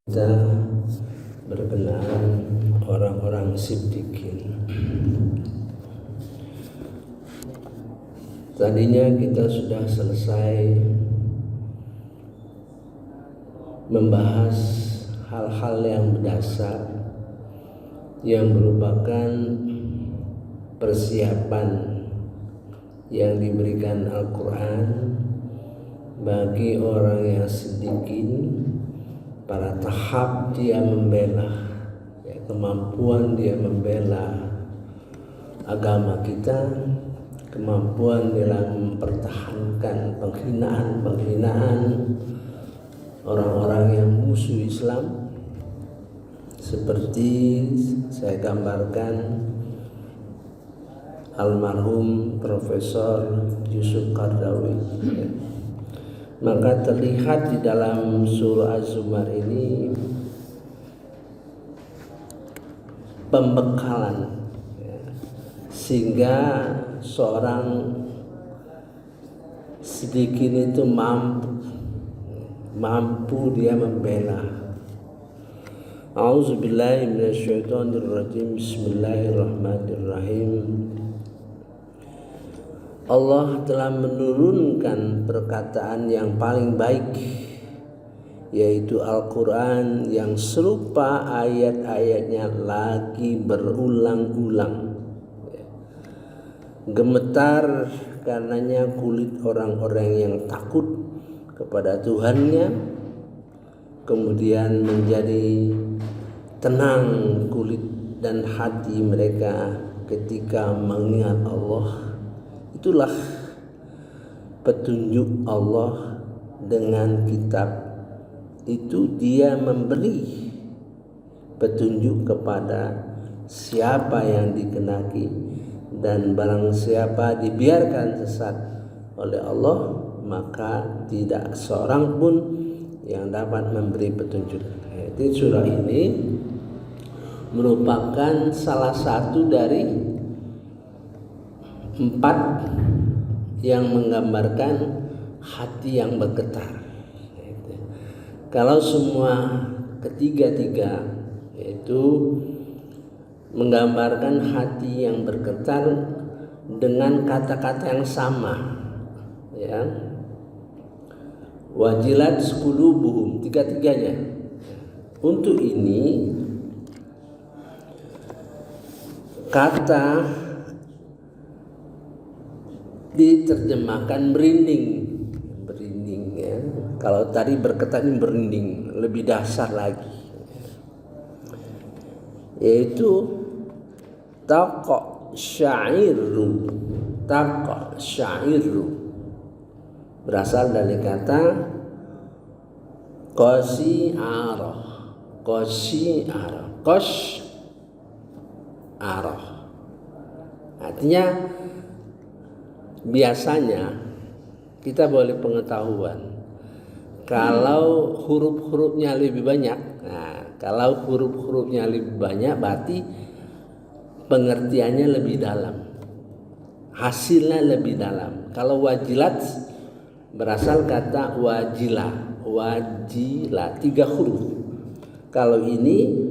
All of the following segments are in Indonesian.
Kita berkenaan orang-orang siddiqin. Tadinya kita sudah selesai membahas hal-hal yang berdasar yang merupakan persiapan yang diberikan Al-Quran bagi orang yang siddiqin. Pada tahap dia membela, kemampuan dia membela agama kita, kemampuan dalam mempertahankan penghinaan orang-orang yang musuh Islam, seperti saya gambarkan almarhum Profesor Yusuf Qaradawi. Maka terlihat di dalam surah Az-Zumar ini pembekalan, sehingga seorang siddiqin itu mampu dia membela. A'udzubillahi minasyaitonirrajim. Bismillahirrahmanirrahim. Allah telah menurunkan perkataan yang paling baik, yaitu Al-Quran yang serupa ayat-ayatnya lagi berulang-ulang. Gemetar karenanya kulit orang-orang yang takut kepada Tuhannya, kemudian menjadi tenang kulit dan hati mereka ketika mengingat Allah. Itulah petunjuk Allah dengan kitab itu. Dia memberi petunjuk kepada siapa yang dikehendaki, dan barang siapa dibiarkan sesat oleh Allah, maka tidak seorang pun yang dapat memberi petunjuk. Jadi surah ini merupakan salah satu dari 4 yang menggambarkan hati yang bergetar. Kalau semua ketiga-tiga yaitu menggambarkan hati yang bergetar dengan kata-kata yang sama, ya, wajilat qulubuhum, tiga-tiganya. Untuk ini kata diterjemahkan merinding ya. Kalau tadi bergetar, ini merinding, lebih dasar lagi, yaitu taqa syairu. Berasal dari kata qasi'arah. Artinya biasanya kita boleh pengetahuan kalau huruf-hurufnya lebih banyak. Nah, kalau huruf-hurufnya lebih banyak berarti pengertiannya lebih dalam, hasilnya lebih dalam. Kalau wajilat berasal kata wajila, 3 huruf. Kalau ini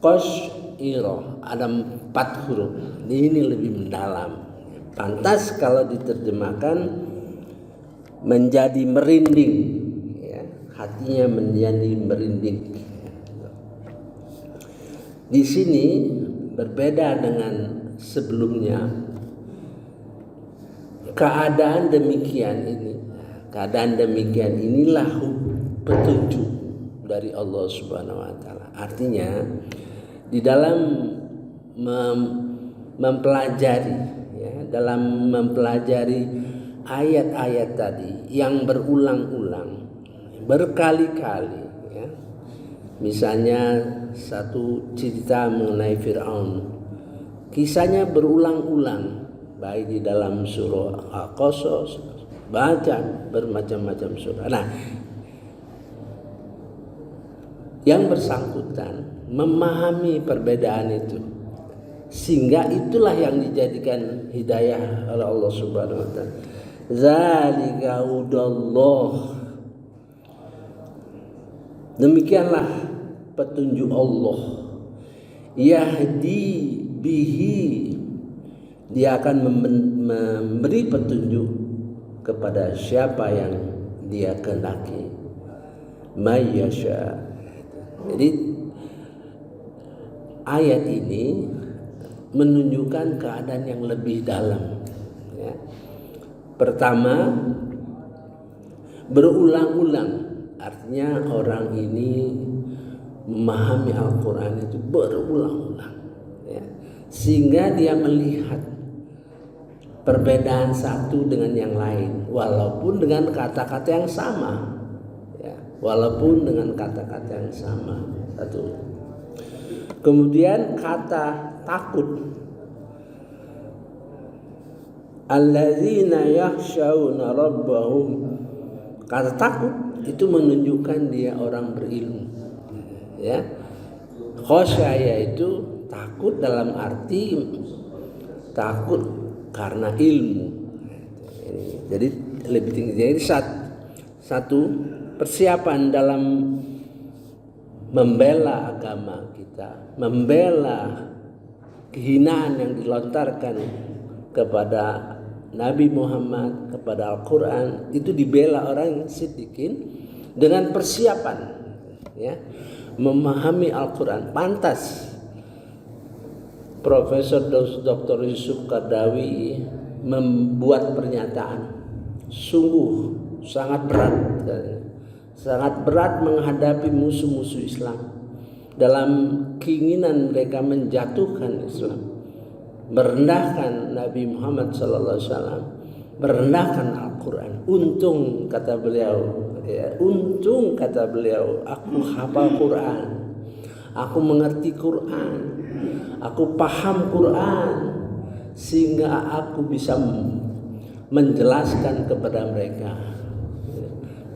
qasy'irah ada 4 huruf. Ini lebih mendalam. Pantas kalau diterjemahkan menjadi merinding, ya, hatinya menjadi merinding. Di sini berbeda dengan sebelumnya. Keadaan demikian inilah petunjuk dari Allah Subhanahu wa taala. Artinya di dalam mempelajari ayat-ayat tadi yang berulang-ulang berkali-kali, ya. Misalnya satu cerita mengenai Fir'aun, kisahnya berulang-ulang baik di dalam surah Al-Qasas, baca bermacam-macam surah. Nah, yang bersangkutan memahami perbedaan itu, sehingga itulah yang dijadikan hidayah oleh Allah Subhanahu wa taala. Zalika hudallah, Demikianlah petunjuk Allah. Yahdi bihi, dia akan memberi petunjuk kepada siapa yang dia kehendaki. Mayyasha. Jadi ayat ini menunjukkan keadaan yang lebih dalam. Ya. Pertama, berulang-ulang, artinya orang ini memahami Al-Quran itu berulang-ulang, ya. Sehingga dia melihat perbedaan satu dengan yang lain, walaupun dengan kata-kata yang sama, ya. Walaupun dengan kata-kata yang sama. Satu. Kemudian kata takut, alladzina yakhshawna rabbahum, kata takut itu menunjukkan dia orang berilmu, ya. Khosyaya itu takut dalam arti takut karena ilmu. Jadi lebih tinggi. Jadi satu persiapan dalam membela agama kita, membela kehinaan yang dilontarkan kepada Nabi Muhammad, kepada Al-Quran, itu dibela orang siddiqin dengan persiapan, ya, memahami Al-Quran. Pantas Profesor Dr. Yusuf Qaradawi membuat pernyataan sungguh sangat berat menghadapi musuh-musuh Islam dalam keinginan mereka menjatuhkan Islam, merendahkan Nabi Muhammad SAW, merendahkan Al-Quran. Untung kata beliau, aku hafal Quran, aku mengerti Quran, aku paham Quran, sehingga aku bisa menjelaskan kepada mereka.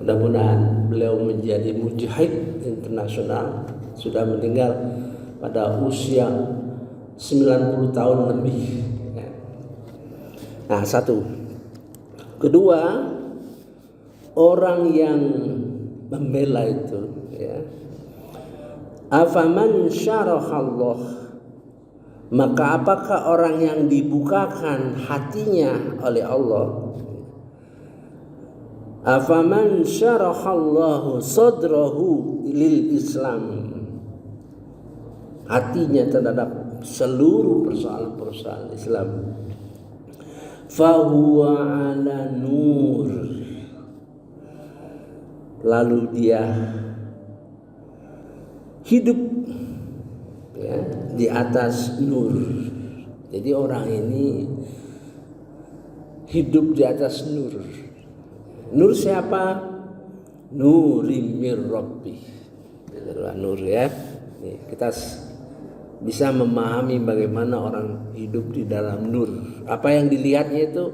Mudah-mudahan beliau menjadi mujahid internasional, sudah meninggal pada usia 90 tahun lebih. Nah, satu. Kedua, orang yang membela itu, ya. Afaman syarahallah, maka apakah orang yang dibukakan hatinya oleh Allah? Afaman syarahallahu sadrahu lil Islam, hatinya terhadap seluruh persoalan-persoalan Islam, fahuwa ala nur, lalu dia hidup, ya, di atas nur. Jadi orang ini hidup di atas nur. Nur siapa? Nurim mir rabbi. Nur, ya. Nih, kita bisa memahami bagaimana orang hidup di dalam nur. Apa yang dilihatnya itu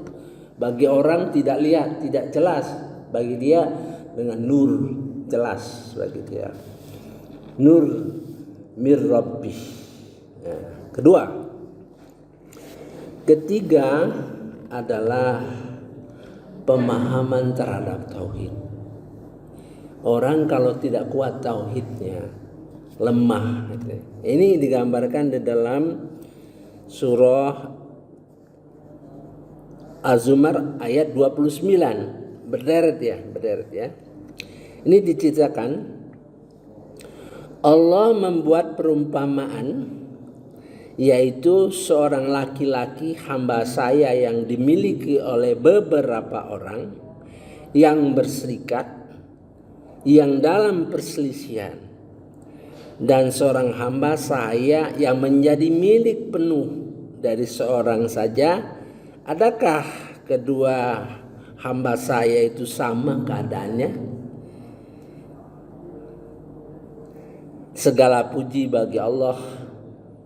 bagi orang tidak lihat, tidak jelas. Bagi dia dengan nur jelas bagi dia. Nur mir rabbi. Nah, kedua. Ketiga adalah pemahaman terhadap tauhid. Orang kalau tidak kuat tauhidnya, lemah. Ini digambarkan di dalam surah Az-Zumar ayat 29. Berderet ya. Ini diceritakan Allah membuat perumpamaan, yaitu seorang laki-laki hamba saya yang dimiliki oleh beberapa orang yang berserikat, yang dalam perselisihan, dan seorang hamba saya yang menjadi milik penuh dari seorang saja. Adakah kedua hamba saya itu sama keadaannya? Segala puji bagi Allah,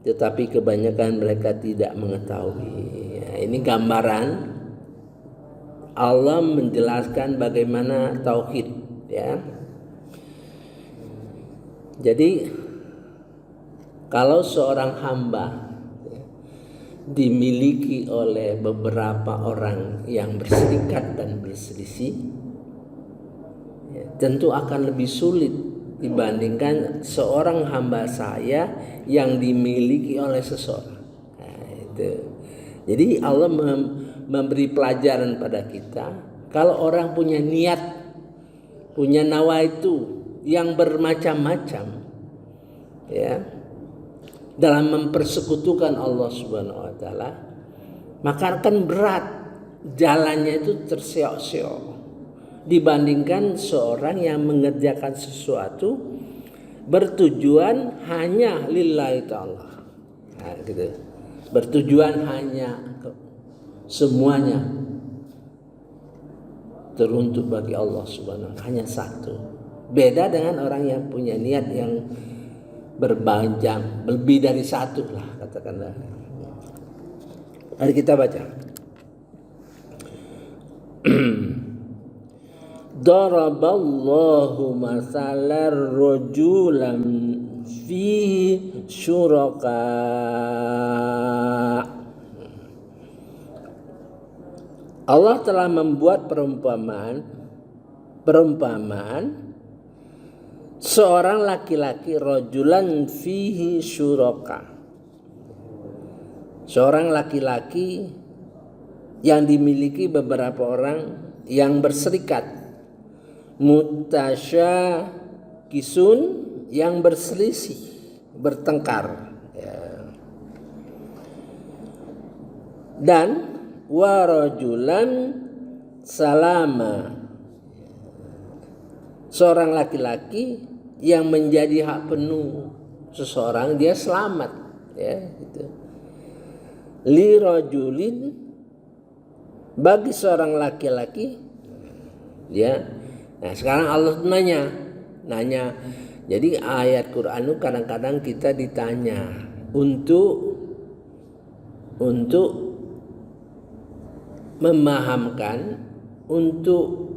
tetapi kebanyakan mereka tidak mengetahui. Ya, ini gambaran Allah menjelaskan bagaimana tauhid, ya. Jadi kalau seorang hamba dimiliki oleh beberapa orang yang berserikat dan berselisih, ya, tentu akan lebih sulit dibandingkan seorang hamba saya yang dimiliki oleh seseorang. Nah, itu. Jadi Allah memberi pelajaran pada kita, kalau orang punya niat, punya nawaitu yang bermacam-macam, ya, dalam mempersekutukan Allah Subhanahu wa taala, maka akan berat jalannya, itu terseok-seok dibandingkan seorang yang mengerjakan sesuatu bertujuan hanya lillahi ta'ala. Nah, gitu. Bertujuan hanya semuanya teruntuk bagi Allah Subhanahu wa taala, hanya satu. Beda dengan orang yang punya niat yang berbanyak, lebih dari satu lah katakanlah. Mari kita baca. Daraballahu masalan rajulan fihi syuraka. Allah telah membuat perumpamaan seorang laki-laki, rajulan fihi syuraka, seorang laki-laki yang dimiliki beberapa orang yang berserikat, mutasyakisun, yang berselisih, bertengkar, ya. Dan warajulan salama, seorang laki-laki yang menjadi hak penuh seseorang, dia selamat, ya, gitu. Li rajulin, bagi seorang laki-laki, ya. Nah, sekarang Allah nanya. Jadi ayat Quran itu kadang-kadang kita ditanya untuk memahamkan, untuk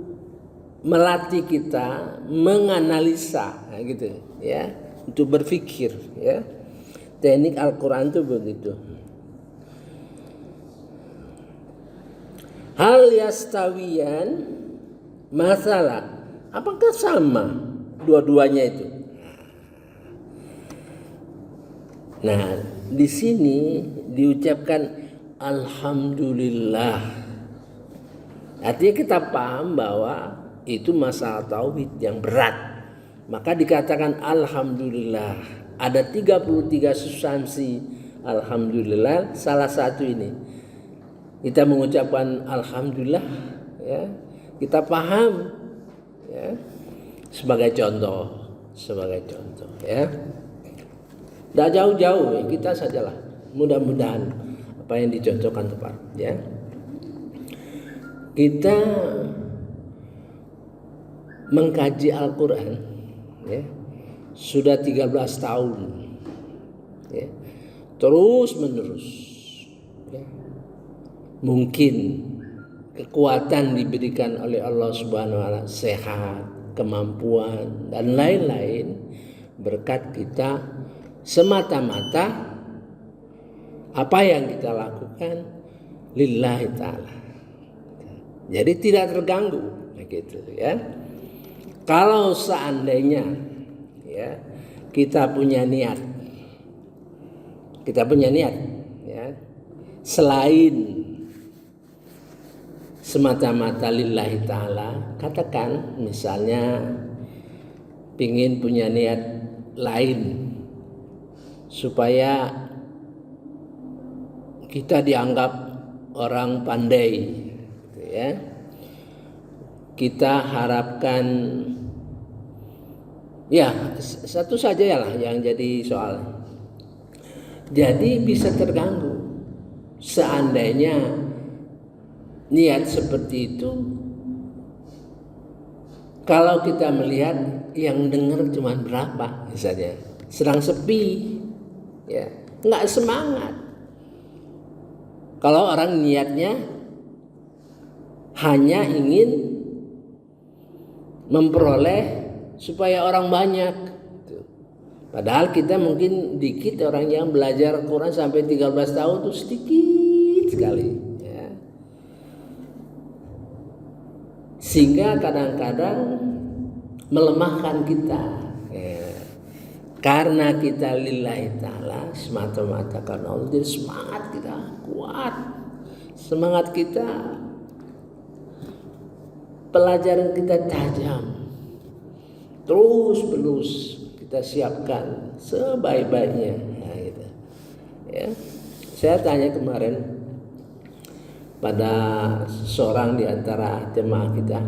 melatih kita menganalisa, nah, gitu, ya, untuk berpikir, ya. Teknik Al-Quran itu begitu. Hal yastawiyan, masalah, apakah sama dua-duanya itu? Nah, di sini diucapkan alhamdulillah. Artinya kita paham bahwa itu masalah tauhid yang berat. Maka dikatakan alhamdulillah. Ada 33 substansi alhamdulillah, salah satu ini. Kita mengucapkan alhamdulillah, ya. Kita paham, ya. Sebagai contoh, ya. Tidak jauh-jauh, ya, kita sajalah. Mudah-mudahan apa yang dicontohkan tepat, ya. Kita mengkaji Al-Quran, ya, sudah 13 tahun, ya, terus menerus, ya. Mungkin kekuatan diberikan oleh Allah Subhanahu wa taala, sehat, kemampuan dan lain-lain, berkat kita semata-mata apa yang kita lakukan lillahi ta'ala. Jadi tidak terganggu, begitu, ya. Kalau seandainya, ya, kita punya niat, ya, selain semata-mata lillahi ta'ala, katakan misalnya pingin punya niat lain supaya kita dianggap orang pandai, gitu, ya. Kita harapkan, ya, satu saja lah yang jadi soal. Jadi bisa terganggu seandainya niat seperti itu, kalau kita melihat yang dengar cuma berapa, misalnya sedang sepi, ya, nggak semangat. Kalau orang niatnya hanya ingin memperoleh supaya orang banyak, padahal kita mungkin dikit orang yang belajar Quran sampai 13 tahun itu sedikit sekali, ya. Sehingga kadang-kadang melemahkan kita, ya. Karena kita lillahi ta'ala, semata-mata karena Allah, jadi semangat kita kuat, semangat kita, pelajaran kita tajam, terus menerus kita siapkan sebaik-baiknya. Nah, gitu. Ya. Saya tanya kemarin pada seorang di antara jemaah kita,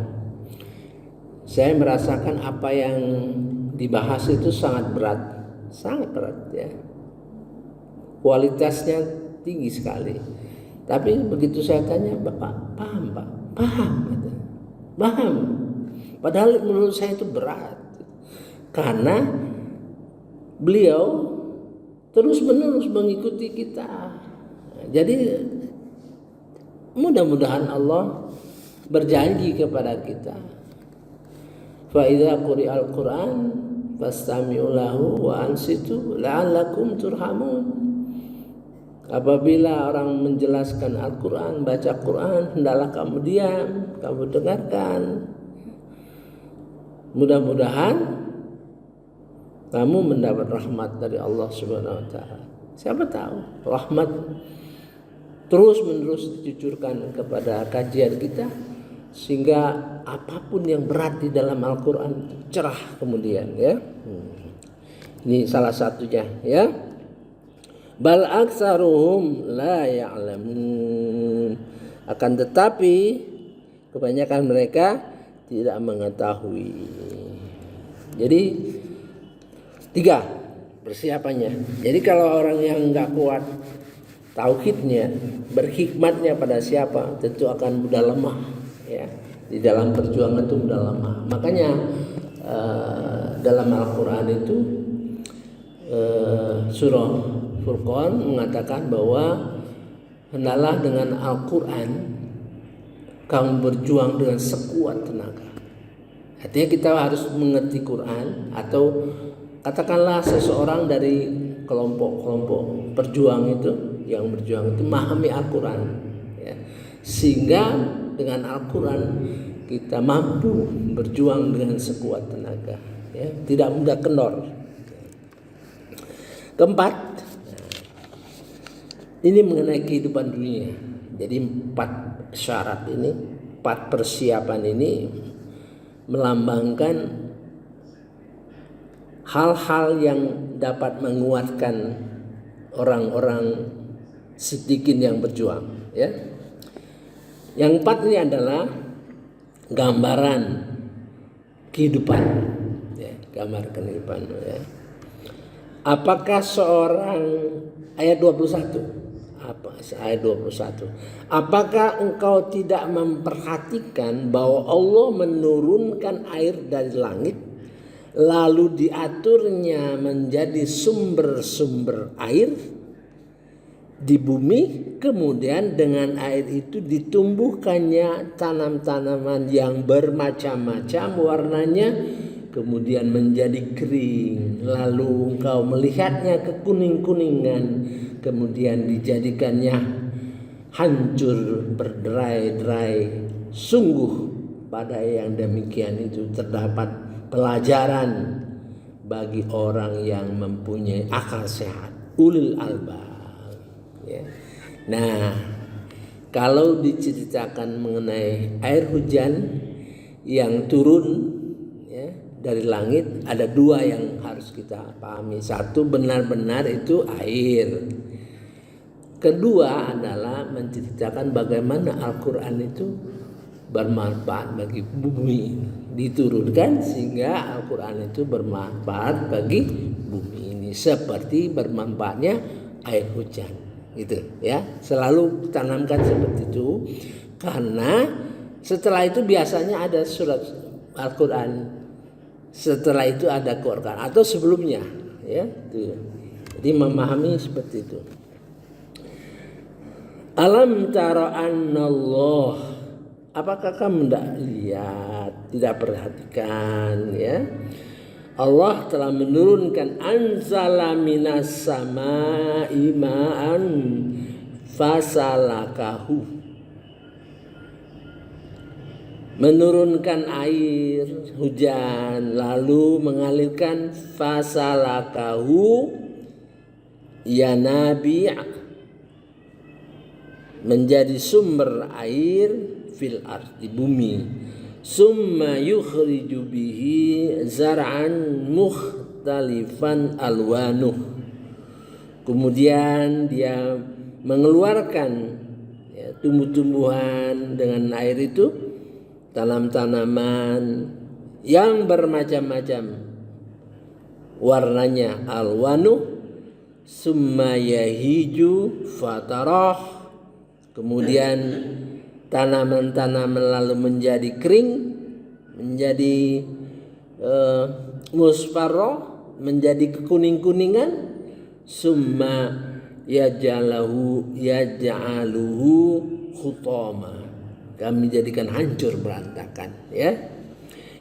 saya merasakan apa yang dibahas itu sangat berat ya. Kualitasnya tinggi sekali. Tapi begitu saya tanya, Bapak paham Pak? Paham. Paham. Padahal menurut saya itu berat. Karena beliau terus-menerus mengikuti kita. Jadi mudah-mudahan Allah berjanji kepada kita, fa idza quri'al Qur'an fastami'u lahu wa ansitu la'allakum turhamun. Apabila orang menjelaskan Al-Quran, baca Quran, hendaklah kamu diam, kamu dengarkan. Mudah-mudahan kamu mendapat rahmat dari Allah Subhanahu wa taala. Siapa tahu rahmat terus-menerus dicucurkan kepada kajian kita, sehingga apapun yang berat di dalam Al-Quran cerah kemudian, ya. Ini salah satunya, ya. Bal aktsaruhum la ya'lamun. Akan tetapi kebanyakan mereka tidak mengetahui. Jadi 3 persiapannya. Jadi kalau orang yang nggak kuat tauhidnya, berhikmatnya pada siapa, tentu akan mudah lemah, ya. Di dalam perjuangan itu mudah lemah. Makanya dalam Al-Quran itu surah Furqan mengatakan bahwa hendaklah dengan Al-Quran kamu berjuang dengan sekuat tenaga. Artinya kita harus mengerti Quran, atau katakanlah seseorang dari kelompok-kelompok berjuang itu, yang berjuang itu memahami Al-Quran, ya. Sehingga dengan Al-Quran kita mampu berjuang dengan sekuat tenaga, ya. Tidak mudah kendor. Keempat, ini mengenai kehidupan dunia. Jadi 4 syarat ini, 4 persiapan ini melambangkan hal-hal yang dapat menguatkan orang-orang siddiqin yang berjuang, ya. Yang 4 ini adalah gambaran kehidupan, ya, gambar kehidupan, ya. Apakah seorang, ayat 21, ayat 21, apakah engkau tidak memperhatikan bahwa Allah menurunkan air dari langit, lalu diaturnya menjadi sumber-sumber air di bumi, kemudian dengan air itu ditumbuhkannya tanam-tanaman yang bermacam-macam warnanya, kemudian menjadi kering, lalu engkau melihatnya kekuning-kuningan, kemudian dijadikannya hancur berderai-derai. Sungguh pada yang demikian itu terdapat pelajaran bagi orang yang mempunyai akal sehat, ulil albab, ya. Nah, kalau diceritakan mengenai air hujan yang turun, ya, dari langit, ada 2 yang harus kita pahami. Satu, benar-benar itu air. Kedua adalah menceritakan bagaimana Al-Quran itu bermanfaat bagi bumi, diturunkan sehingga Al-Quran itu bermanfaat bagi bumi ini, seperti bermanfaatnya air hujan, gitu, ya. Selalu tanamkan seperti itu, karena setelah itu biasanya ada surat Al-Quran, setelah itu ada Quran, atau sebelumnya, ya. Jadi memahami seperti itu. Alam tara annallah, apakah kamu tidak lihat, tidak perhatikan, ya, Allah telah menurunkan anzala minas sama'i ma'an fasalakahu. menurunkan air hujan lalu mengalirkan fasalakahu yanabi' menjadi sumber air fil ard di bumi, summa yukhriju bihi zar'an mukhtalifan alwanuh, kemudian dia mengeluarkan tumbuh-tumbuhan dengan air itu, tanaman yang bermacam-macam warnanya alwanu, summa yahiju fatarah, kemudian tanaman-tanaman lalu menjadi kering, menjadi musfarrah, menjadi kekuning-kuningan, summa yaj'aluhu khutama, kami jadikan hancur berantakan, ya.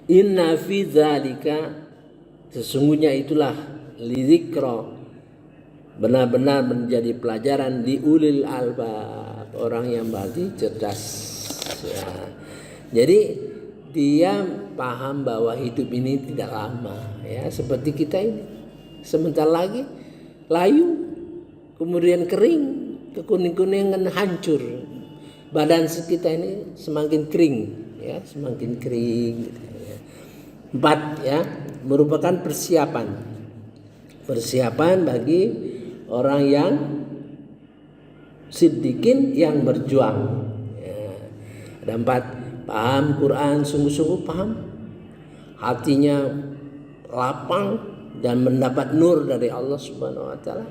Inna fi dzalika, sesungguhnya itulah, lidzikra, benar-benar menjadi pelajaran di ulil albab, orang yang berarti cerdas, ya. Jadi dia paham bahwa hidup ini tidak lama, ya, seperti kita ini sebentar lagi layu, kemudian kering, kekuning-kuningan, hancur. Badan kita ini semakin kering, ya, semakin kering. Gitu, ya. 4, ya, merupakan persiapan bagi orang yang siddiqin, yang berjuang. Ya. Ada 4, paham Quran, sungguh-sungguh paham, hatinya lapang dan mendapat nur dari Allah Subhanahu wa taala.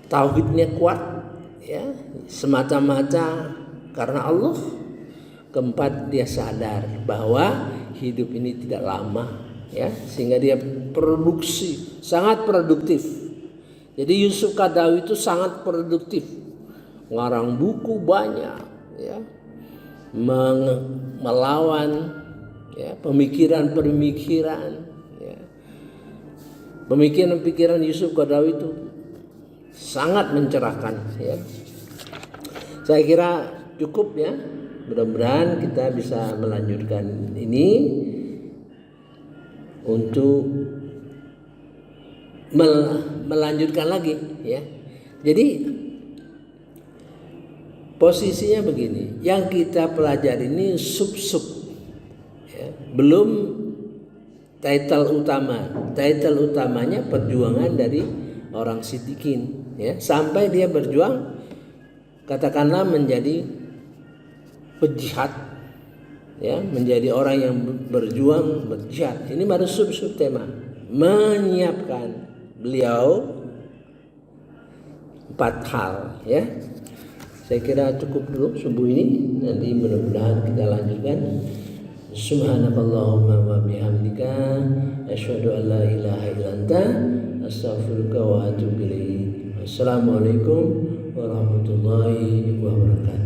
Tauhidnya kuat, ya, semata-mata karena Allah. Keempat, dia sadar bahwa hidup ini tidak lama, ya, sehingga dia produksi, sangat produktif. Jadi Yusuf Qaradawi itu sangat produktif, ngarang buku banyak, ya, melawan, ya, pemikiran-pemikiran, ya. Pemikiran Yusuf Qaradawi itu sangat mencerahkan, ya. Saya kira cukup, ya. Mudah-mudahan kita bisa melanjutkan ini untuk melanjutkan lagi, ya. Jadi posisinya begini, yang kita pelajari ini sub-sub, ya, belum title utama. Title utamanya perjuangan dari orang siddiqin, ya, sampai dia berjuang, katakanlah menjadi pejihad, ya, menjadi orang yang berjuang berjihad. Ini baru sub-sub tema, menyiapkan beliau 4 hal, ya. Saya kira cukup dulu subuh ini, nanti mudah-mudahan kita lanjutkan. Subhanakallahumma wa bihamdika asyhadu an la ilaha illa anta astaghfiruka wa atubu ilaik. Assalamualaikum warahmatullahi wabarakatuh.